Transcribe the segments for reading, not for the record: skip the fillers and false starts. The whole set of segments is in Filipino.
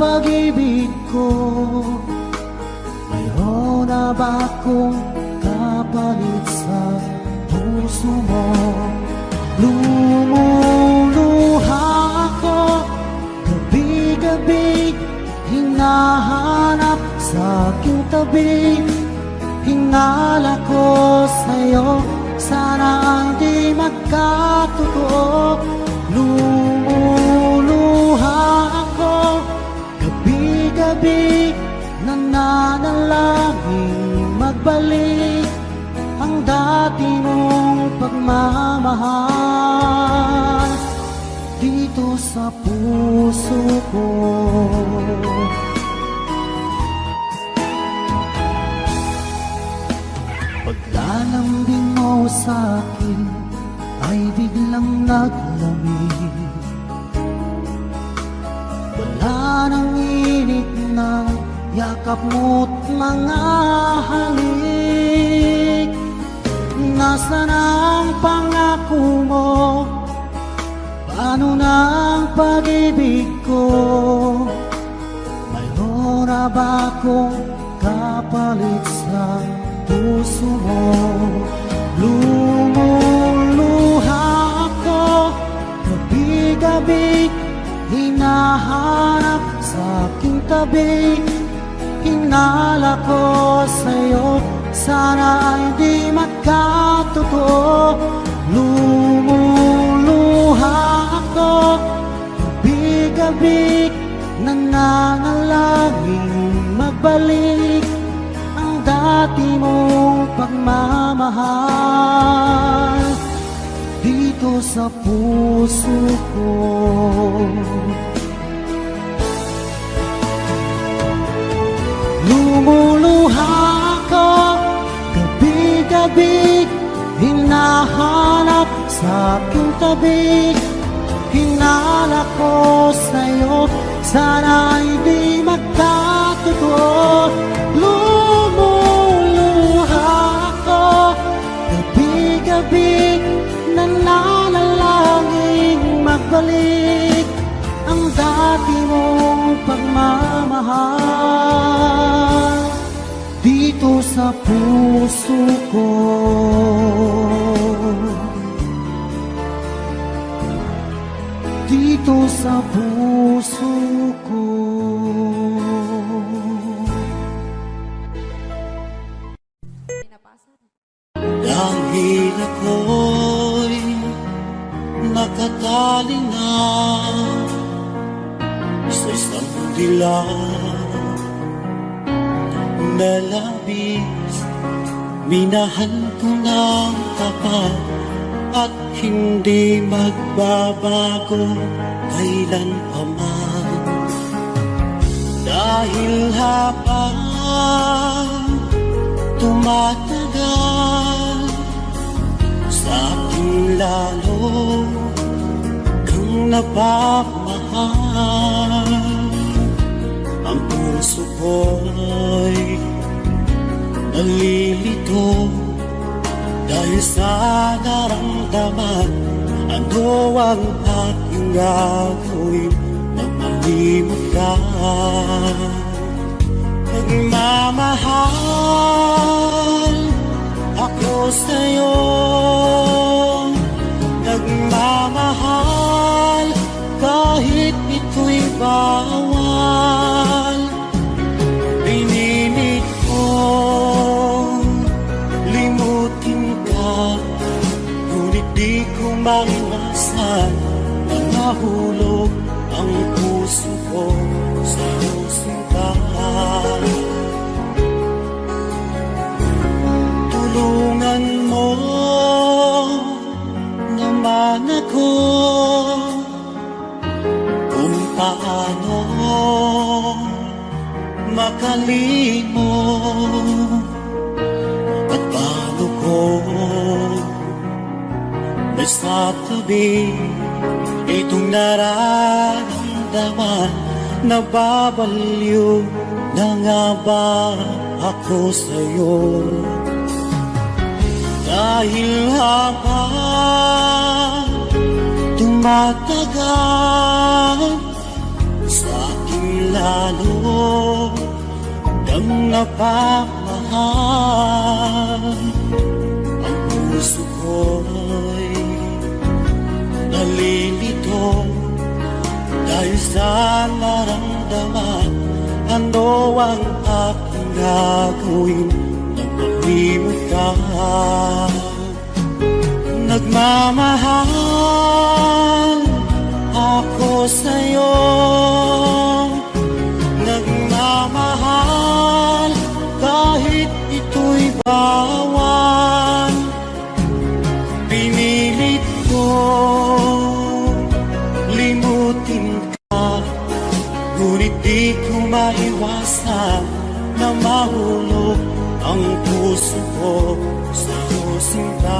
pag-ibig ko? Mayroon na ba akong kapalit sa puso mo? Lumuluha ako gabi-gabi, hinahanap sa aking tabi. Hinala ko sa'yo, sana hindi magkatotoo. Lumuluha ako gabi-gabi, nananalangin magbalik ang dati mong pagmamahal dito sa puso ko. Paglalambing mo sa'kin ay biglang naglamig. Wala nang init ng yakap mo't mga halik. Nasaan ang pangako mo? Paano na ang pag-ibig ko? Mayroon na ba akong kapalit sa puso mo? Lumuluha ako gabi-gabi, hinahanap sa aking tabi. Hinala ko sa'yo, sana hindi magkatotoo. Lumuluha ako gabi-gabi, nananalangin magbalik ang dati mong pagmamahal dito sa puso ko. Lumuluha ako gabi-gabi, hinahanap sa aking tabi. Hinala ko sa'yo, sana hindi magkatotoo. Lumuluha ako gabi-gabi, nananalangin magbalik ang dati mong pagmamahal dito sa puso ko. Dito sa puso ko. Dahil ako'y nakatali na sa isang dilag na labis, minahal ko ng tapat at hindi magbabago kailan pa man. Dahil habang tumatagal, sa akin lalo kang napapamahal. Ang puso ko'y nalilito dahil sa naramdaman. Ano ang aking gagawin na malimot ka? Nagmamahal ako sa'yo, nagmamahal kahit ito'y bawal. Pinilit ko limutin ka, ngunit di ko maiwasan na nahulog ang puso ko sa iyong sinta. Tulungan mo naman ako kung paano makalimot at paano ko nasasabi itong nararamdaman. Nababaliw na nga ba ako sa'yo? Dahil habang tumatagal, sa aking lalo kang napamahal. Ang puso ko'y nalilito dahil sa naramdaman. Ano ang aking gagawin nang malimot ka? Nagmamahal ako sa'yo, nagmamahal kahit ito'y bawal. Pinilit ko limutin ka, ngunit di ko maiwasan na mahulog ang puso ko sa sinta.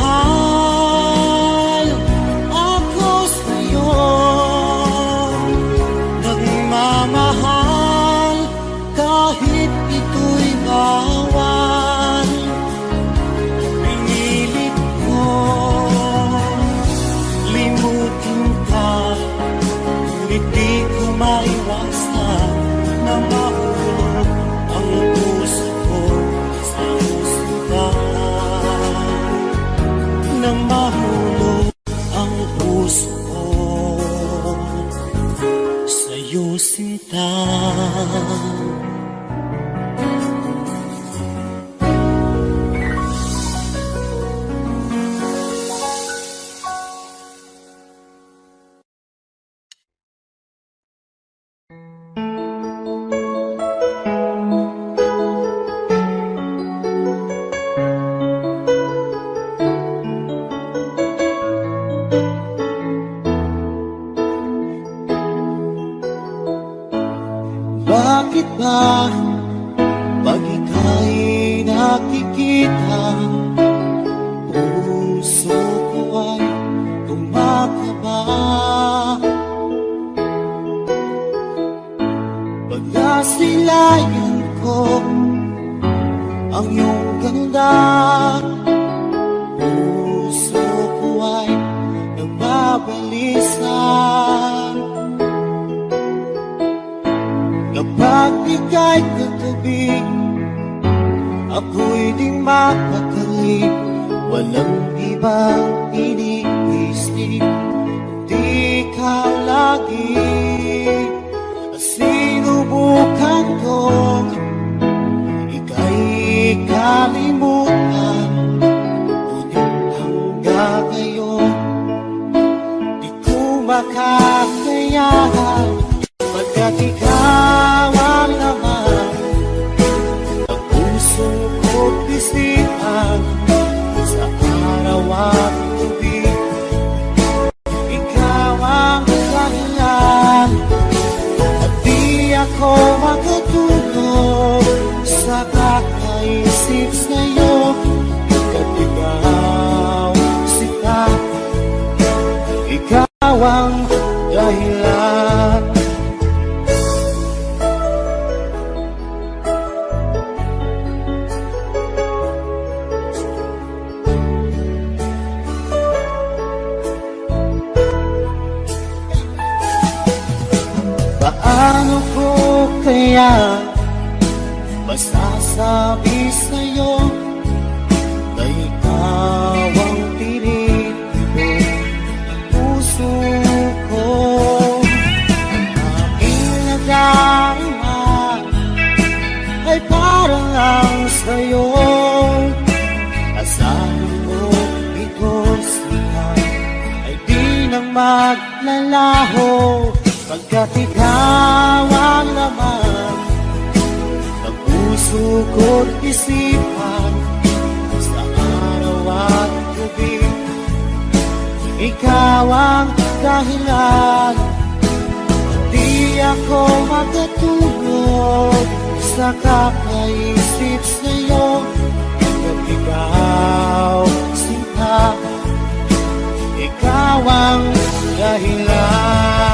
Nagmamahal ako sa'yo, nagmamahal kahit ito'y bawal. Pinilit ko limutin ka, ngunit di ko maiwasan na mahulog ang puso ko sa sinta. Na mahulog ang puso ko sa'yo, sinta. Bakit ba pag ika'y nakikita, puso ko ay kumakaba? Pag nasilayan ko ang iyong ganda, puso ko ay nagbabalisa. Kapag ika'y katabi, ako'y di mapakali. Walang ibang iniisip, di ka lagi. Sinubukan kong ika'y kalimutan, ngunit hanggang ngayon di ko makakayahan. Pagkat ikaw ang laman ng puso ko't isipan, sa araw at gabi ikaw ang dahilan. At di ako makatulog sa kakaisip sa'yo, pagkat ikaw sinta, ikaw ang dahilan. Paano ko kaya masasabi sa'yo na ikaw ang tinitibok ng puso ko? Ang aking nadarama ay parang lang sa'yo. Asahan mo ito sila ay di nang maglalaho, pagkat ikaw ang laman ng puso ko't isipan, sa araw at gabi ikaw ang dahilan. Di ako magkatulog sa kakaisip sa'yo, at ikaw, sinta, ikaw ang dahilan.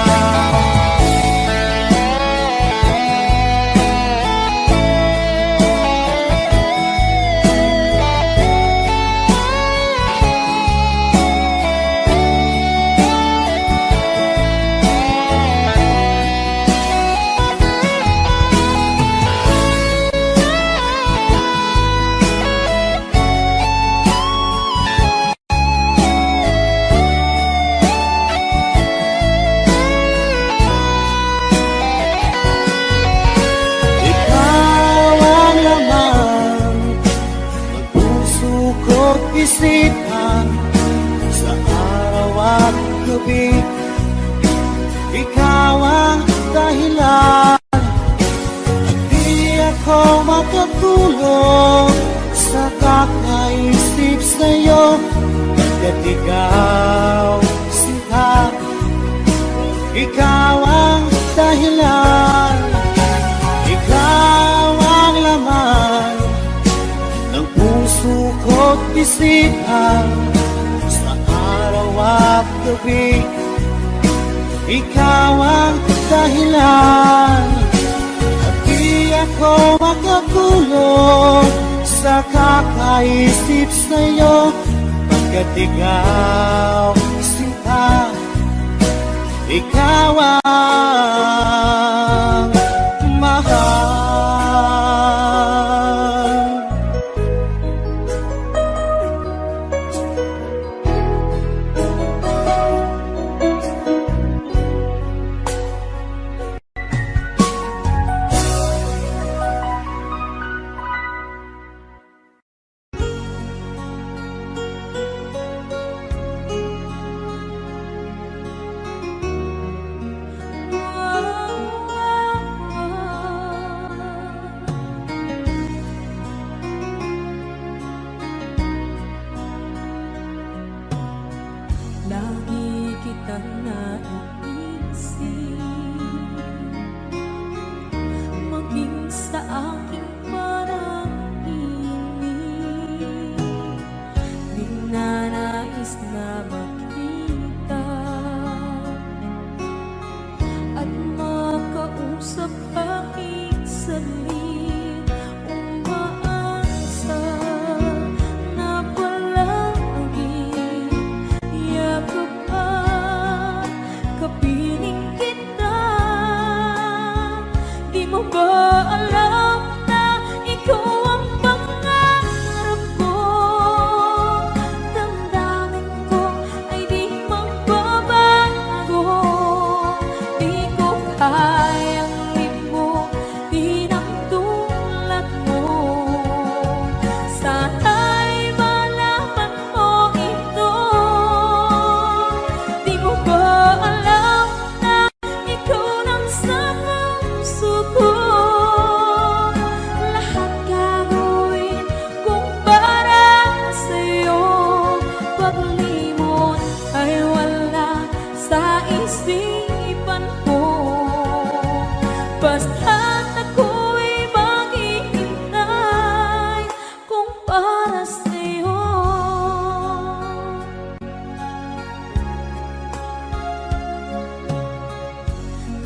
Isipan sa araw at gabi, ikaw ang dahilan. At di ako makatulog sa kakaisip sa'yo, pagkat ikaw, sinta, ikaw ang dahilan. Ikaw ang laman ng puso ko't bisihan sa araw at gabi, ikaw ang dahilan. At di ako makatulog sa kakaisip sa'yo, pagkat ikaw, sinta, ikaw ang mahal.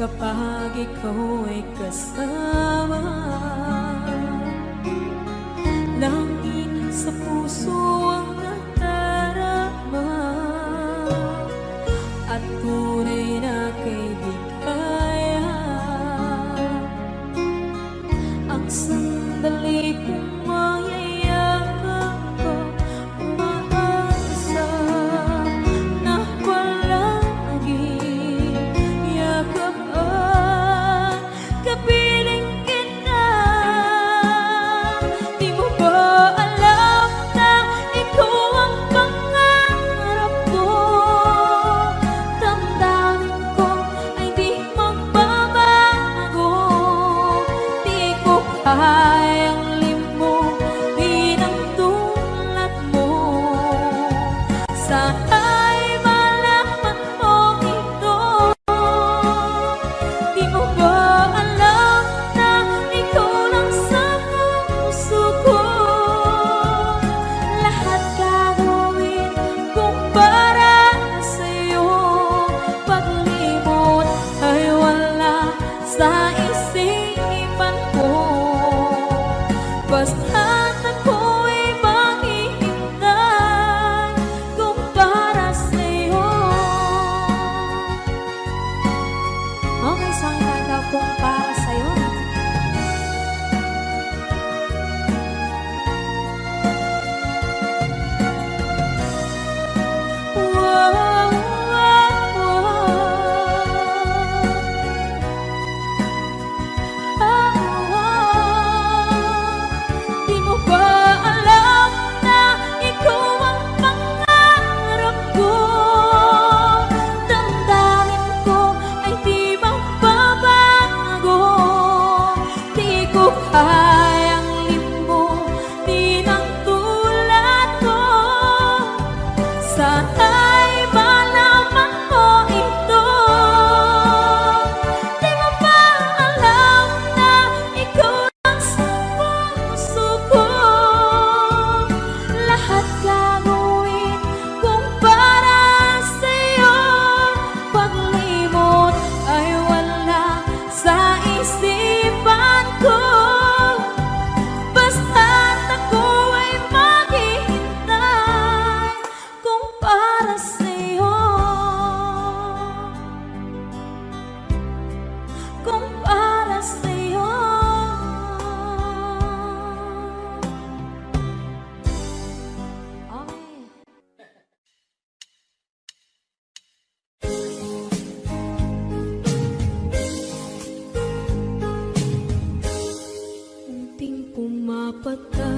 Kapag ikaw ay kasama, langit sa puso ang nadarama, at tunay na kaibigan. Ang sandali kong mayayakap ko, umaasa na palagi yakap at kapiling kita. Di mo ba alam na ikaw ang pangarap ko? Damdamin ko ay di magbabago. Di ko kayang limutin pumapata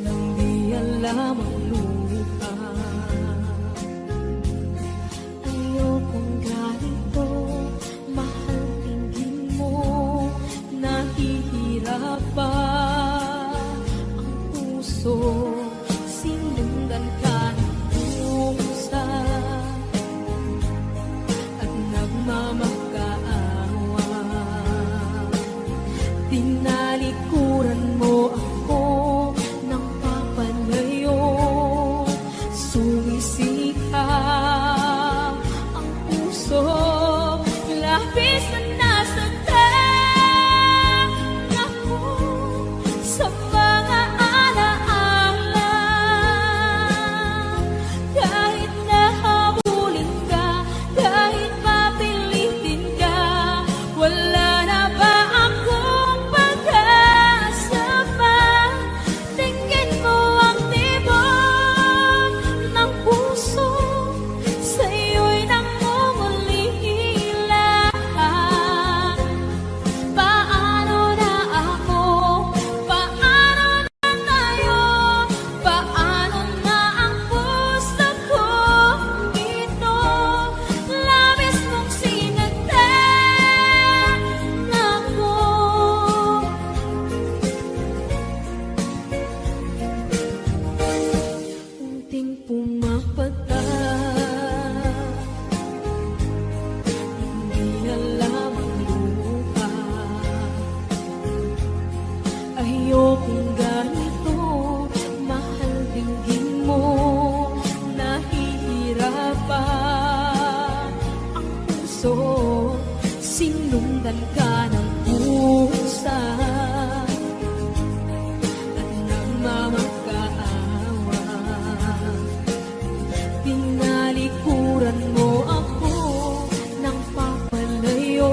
nang di alam ang luha. Ayokong ganito, mahal tingin mo, nahihirapan ang puso, sinundan ka ng pusa at nagmamakaawa. Tinalikuran mo ako ng papalayo, sumisikap ang puso, labis na nasaktan ako sa mga alaala. Kahit nahabulin ka, kahit papilitin ka, wala na ba akong pag-asa pa? Tingin mo ang tibok ng puso, sa'yo'y nangungulila. Paano na ako? Paano na tayo? Paano na ang puso kong ito? Labis mong sinagdan ako. Unting pumapata, hindi alam ang luha. Ayokong ganito, mahal tingin mo, nahihirapan ang puso, sinundan ka ng pusa at nagmamakaawa. Tinalikuran mo ako ng papalayo,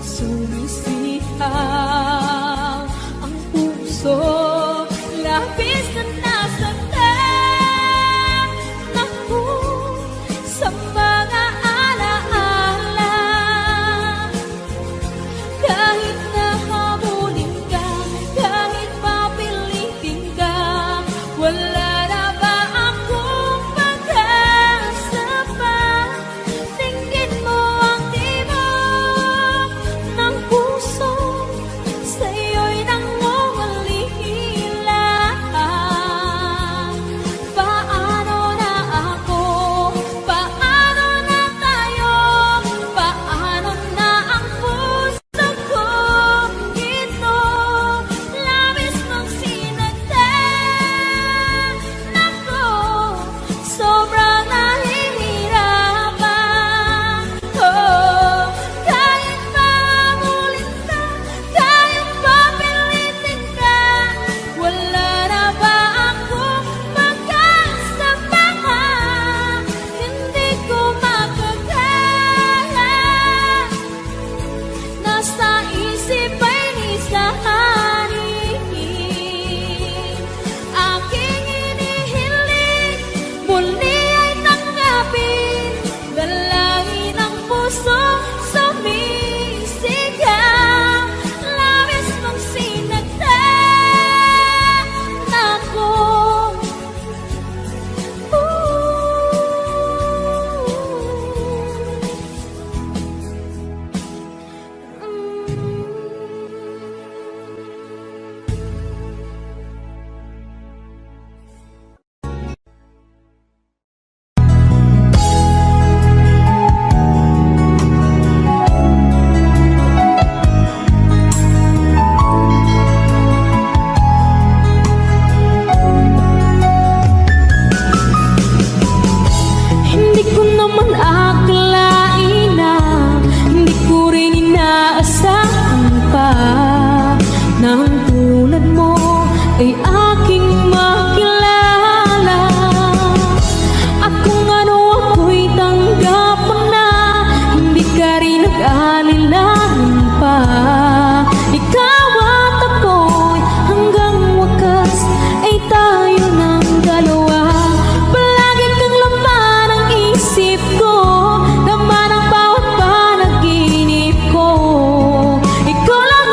sumisihang ang puso, labis na nasaktan ako sa mga alaala. Kahit nahabulin ka, kahit papilitin ka, wala na ba akong pag-asa pa? Tingin mo ang tibok ng puso, sa'yo'y nangungulila. Paano na ako? Paano na tayo? Paano na ang puso kong ito? Labis mong sinagdan ako, sobrang nahihirapan. Oh, kahit mahabulin ka, kahit papilitin ka, wala na ba akong pag-asa pa? Hindi ko makakaya, nasa isip ay nisahanin. Aking inihiling, muli ay tanggapin, dalangin ang puso, sumisigaw, labis mong sinagdan ako. Hindi ko naman akalain na, hindi ko rin inaasahan pa na ang tulad mo ay aking makilala. At kung ano ako'y tanggap mo na, hindi ka rin nag-alalahan pa. Ikaw at ako'y hanggang wakas ay tayo ng dalawa. Palagi kang laman ng isip ko, laman ng bawat panaginip ko. Ikaw lang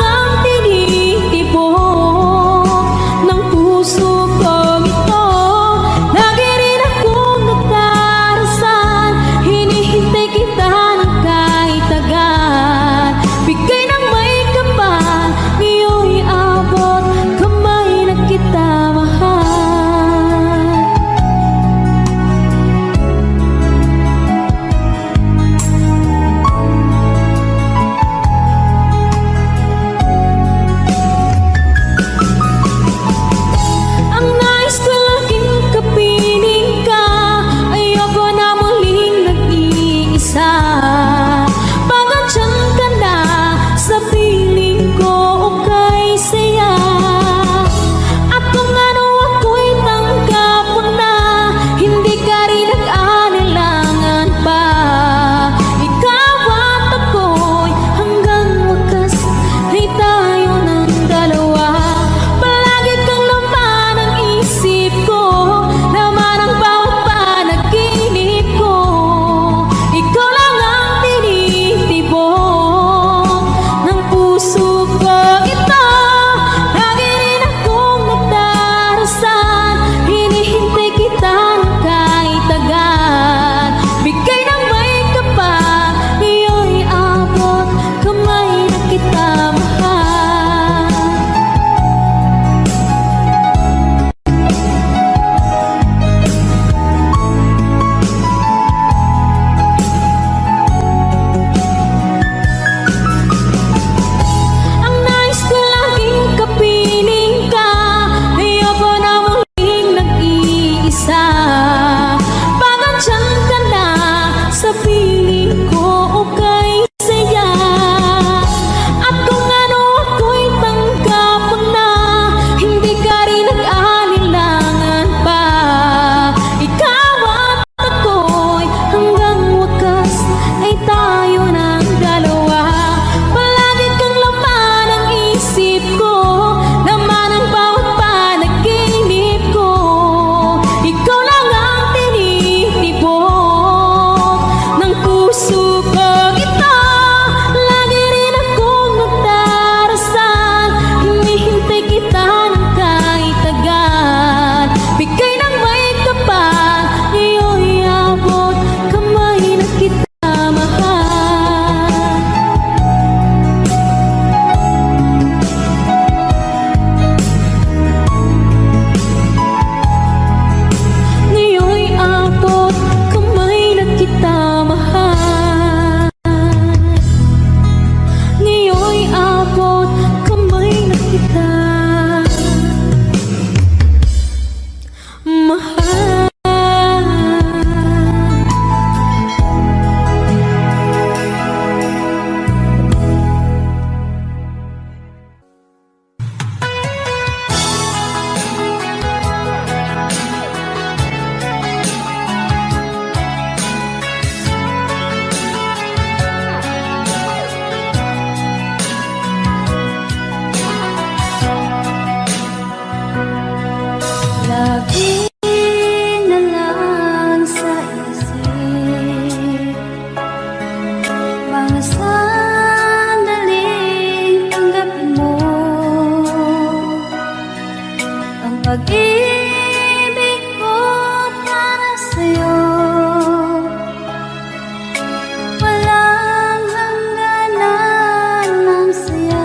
mga sandaling tanggapin mo ang pag-ibig ko para sa'yo. Walang hangganan ng saya,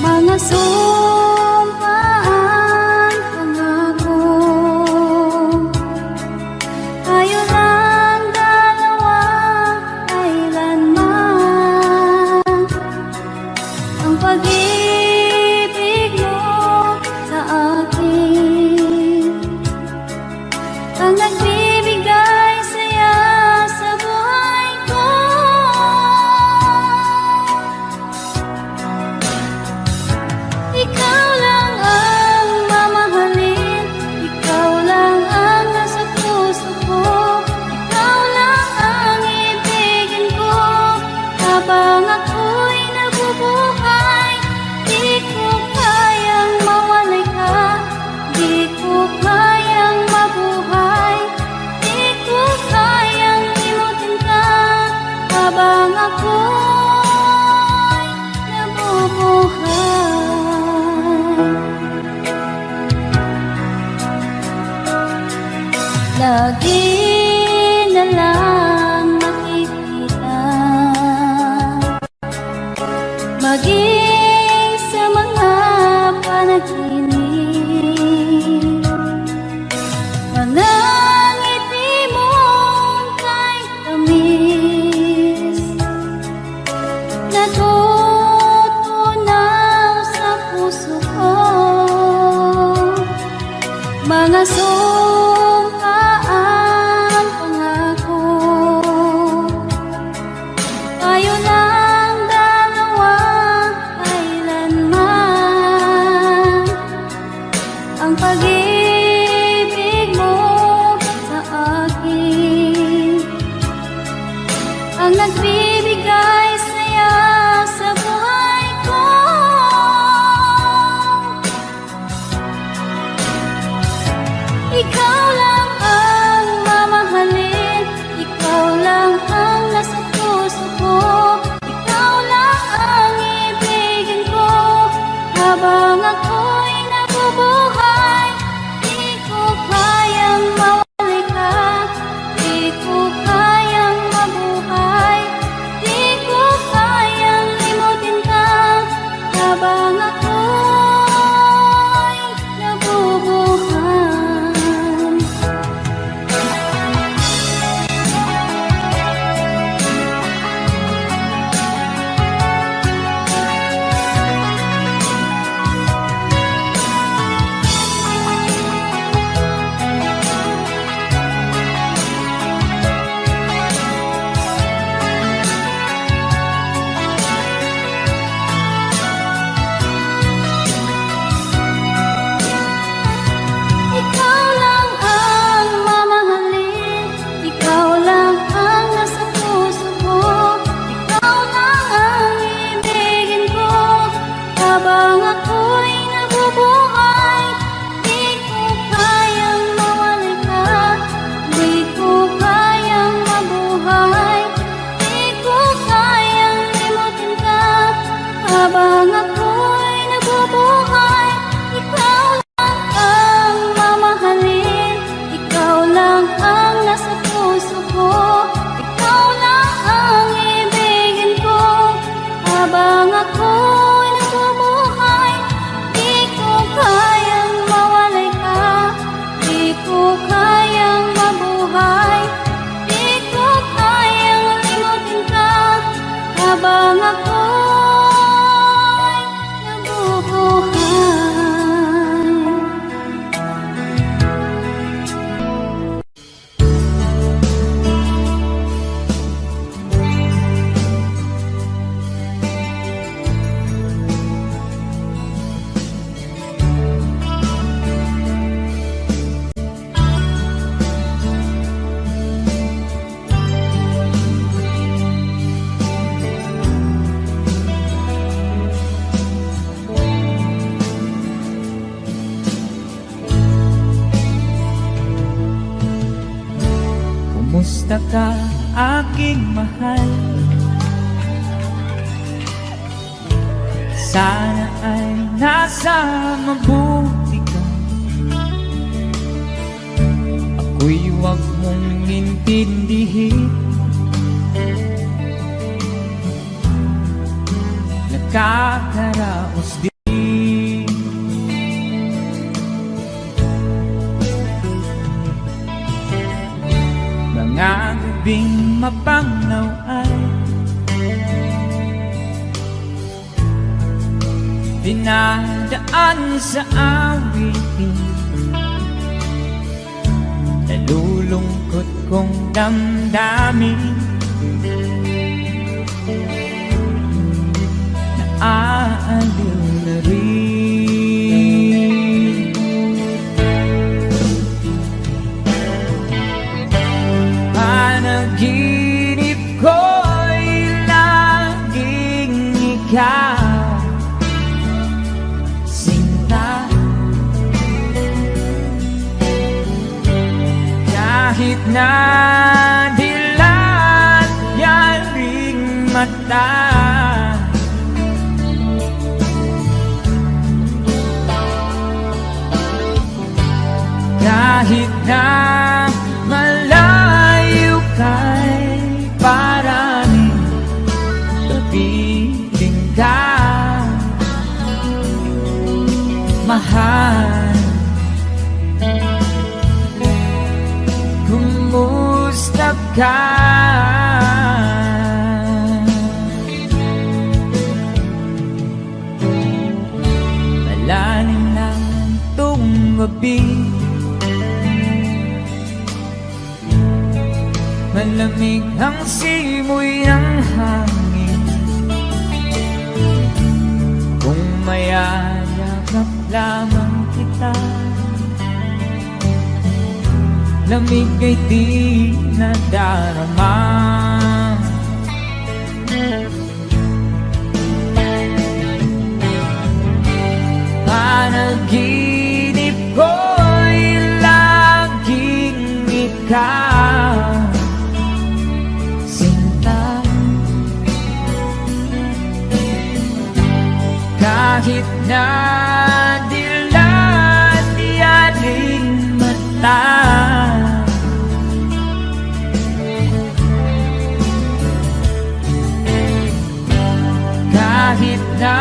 mga sumpaan, pangako. Tayo lang dalawa, kailanman. Ang pag-ibig mo sa akin ang nagbibigay saya sa buhay ko. Ikaw lang ang mamahalin, ikaw lang ang nasa puso ko, ikaw lang ang ibigin ko habang ako'y nabubuhay. Di ko kayang mawalay ka, di ko kayang mabuhay, di ko kayang limutin ka habang ako'y nabubuhay. Lagi na lang makikita, maging sa mga panaginip, mga ngiti mong kay tamis, natutunaw sa puso ko, mga sumpaan, pangako. Tayo lang dalawa, kailanman. Ang pag-ibig mo sa akin ang nagbibigay saya sa buhay ko. Ikaw lang ang mamahalin, ikaw lang ang nasa puso ko, ikaw lang ang ibigin ko habang ako'y nabubuhay. Di ko kayang mawalay ka, di ko kayang mabuhay, di ko kayang limutin ka habang ako'y nabubuhay. Ikaw lang ang mamahalin, ikaw lang ang nasa puso ko, ikaw lang ang ibigin ko habang ako'y nabubuhay. Di ko kayang mawalay ka, di ko kayang mabuhay, di ko kayang limutin ka habang ako'y nabubuhay. Ikaw lang ang mamahalin, ikaw lang ang nasa puso ko, ikaw lang ang ibigin ko habang ako'y nabubuhay. Di ko kayang mawalay ka, di ko kayang mabuhay, di ko kayang limutin ka habang ako'y nabubuhay. Kumusta ka? aking mahal. Sana ay nasa mabuti ka. Ako'y huwag mong intindihin. Nakakaraos din mga gabing mapanglaw ay dinadaan sa awitin. Nalulungkot kong damdamin, naaaliw na rin. Panaginip ko'y laging ikaw, sinta. Kahit na dilat yaring mata, kahit na malayo kay paraning kapiling ka, mahal. Kumusta ka? Malalim lang itong gabi, malamig ang simoy ng hangin. Kung mayayakap lamang kita, lamig ay di nadarama. Panaginip ko'y laging ikaw, sinta. Kahit na dilat yaring mata, kahit na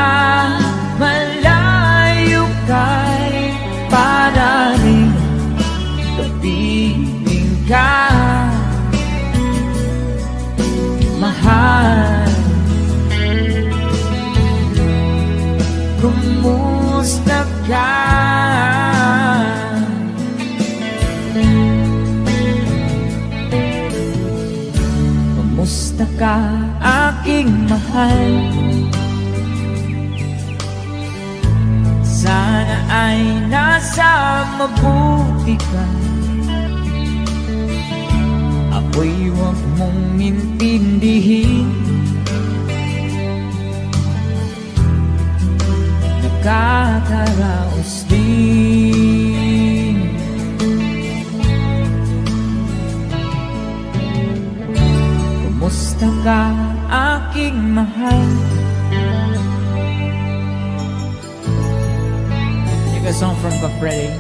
malayo kay paraning kapiling ka, mahal. Kumusta ka? Kumusta ka, aking mahal? Sana ay nasa mabuti ka. Ako'y huwag mong intindihin. Nakakaraos din. Kumusta ka, aking mahal? Take a song from Freddy.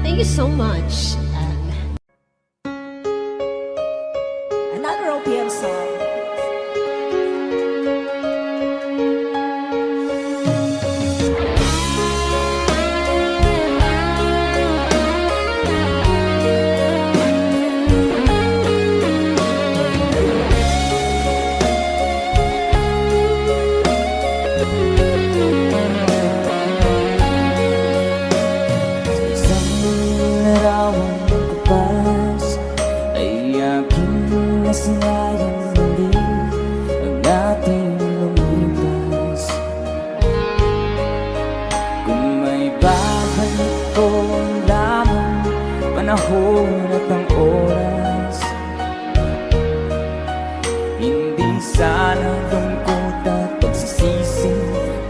Thank you so much. Another OPM song. Isang larawang ito lamang panahon at ang oras. Hindi sana lungkot at pagsisisi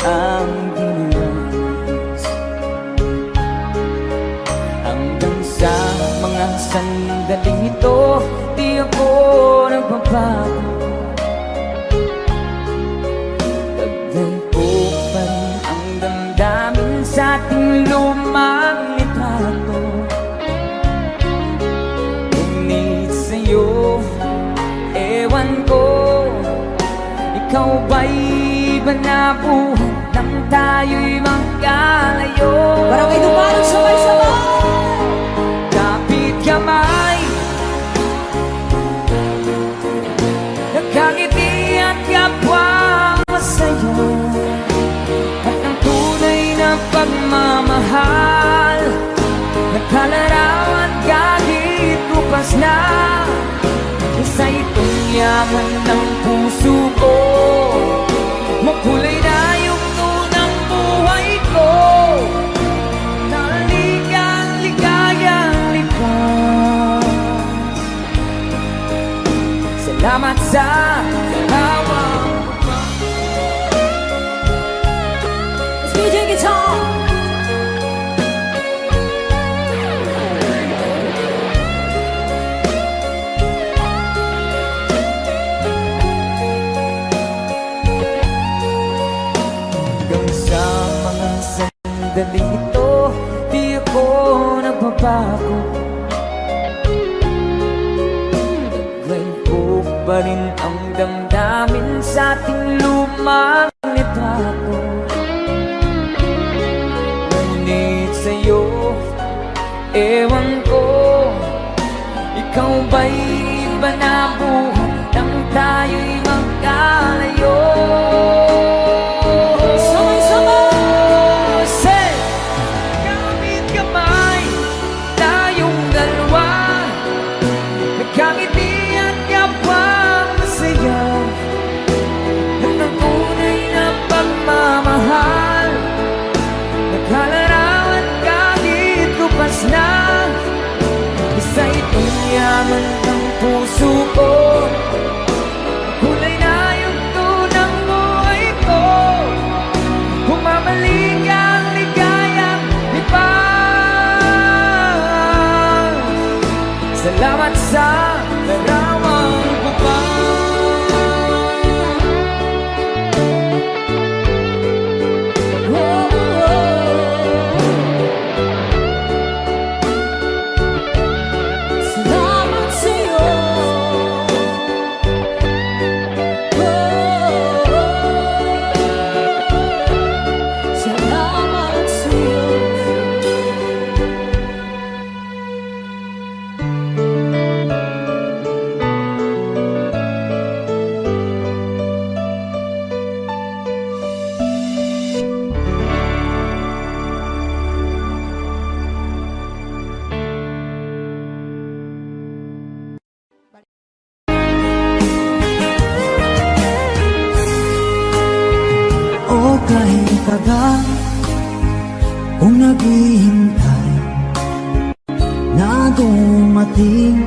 ang dinanas. Hanggang sa mga sandaling ito, di ako nagbabago. Taglay ko pa rin ang damdamin sa ating lumang litrato. Ngunit sa'yo, ewan ko, ikaw ba'y iba na buhay nang tayo'y magkalayo? Barangay Dumarang sabay-sabay. Kapit kamay, nakangiti at kapwa masaya, at ang tunay na pagmamahal, nagkalarawan kahit lupas na. Isa itong yaman ng puso ko, makulay na yung tunang buhay ko. Naligang ligayang lipas. Salamat sa dalawa. Let's DJ guitar. Hanggang sa mga sandaling ito, di ako nagbabago. Taglay ko pa rin ang damdamin sa ating lumang litrato. Ngunit sa'yo, ewan ko, ikaw ba'y iba na buhay nang tayo'y magkalayo? Say, kapit kamay, tayong dalawa, nagkangiti at kapwa masaya, at ang tunay na pagmamahal, nagkalarawan kahit lupas na. Isa itong yaman ng puso ko, kulay na yung tunang buhay ko. Bumabalik ang ligayang lipas. Salamat sa larawang bubang. Salamat sa'yo. Salamat sa'yo. O kahit tagal kung naghihintay na dumating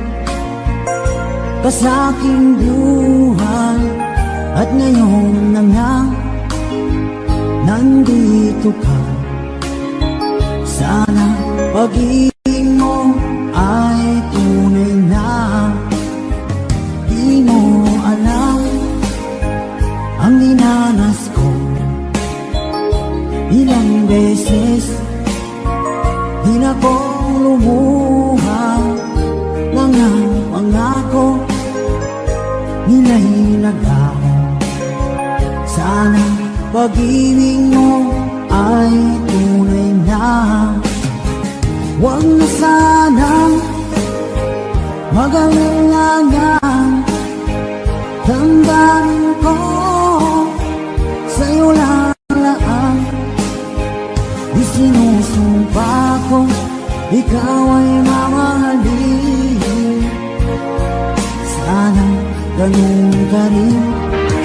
ka sa aking buhay, at ngayon na nga nandito ka. Sana pag-ibig mo ay tunay na. Di mo alam ang dinanas ko, ilang beses di na ko lumuha. Mga pangako nila'y naglaho. Sana pag-ibig mo ay tunay na. Huwag na sanang mag-alangan, damdamin ko sa'yo lang. Di sinusumpa ko, ikaw ay mamahalin. Sana ganun ka rin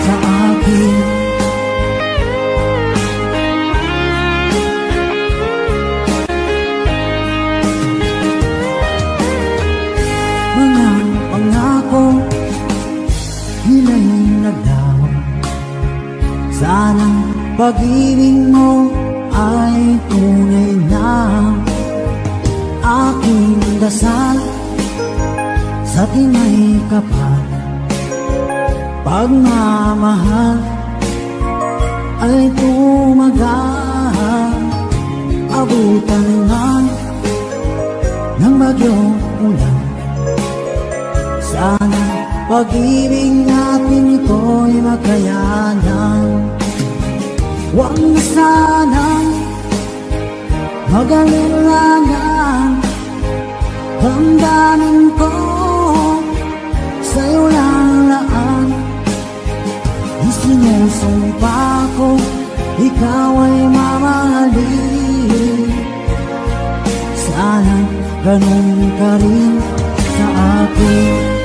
sa akin. pag-ibig mo ay tunay na aking dasal sa tinay kapal. Pagmamahal ay tumagal, abutan man ng bagyong ulan. Sana pag-ibig natin ito'y makayanan. Huwag na sanang mag-alilangan, damdamin ko sa'yo lang laan. Isinusumpa ko, ikaw ay mamahalin. Sana ganun ka rin sa akin.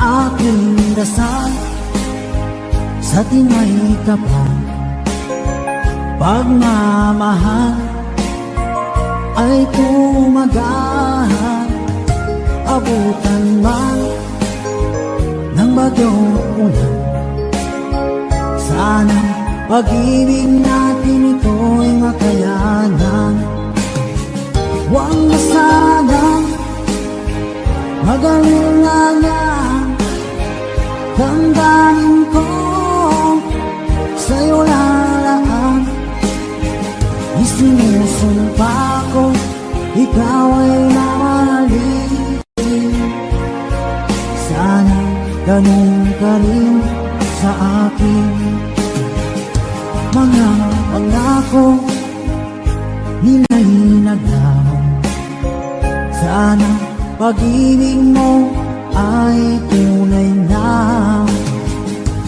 Aking dasal sa tinay kapal, pagmamahal ay tumagal, abutan man ng bagyong ulan. Sana pag-ibig natin ito'y makayanan. Huwag na sanang mag-alilangan, damdamin ko sa'yo lalaan. Isinusumpa ko, ikaw ay mamahalin. Sana ganun ka rin sa akin. Mga pangako nila'y naglaho. Sana pag-ibig mo ay tunay na.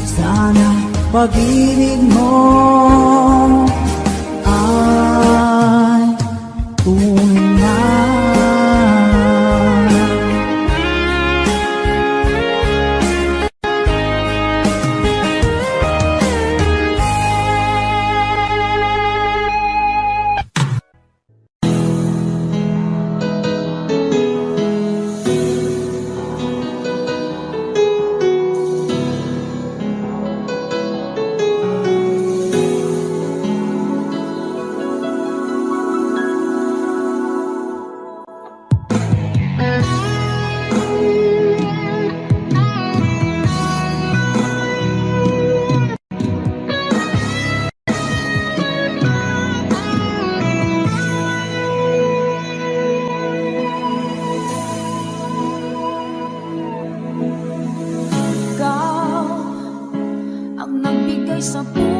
Sana pag-ibig mo ay tunay na. Ikaw ang nagbigay sa puso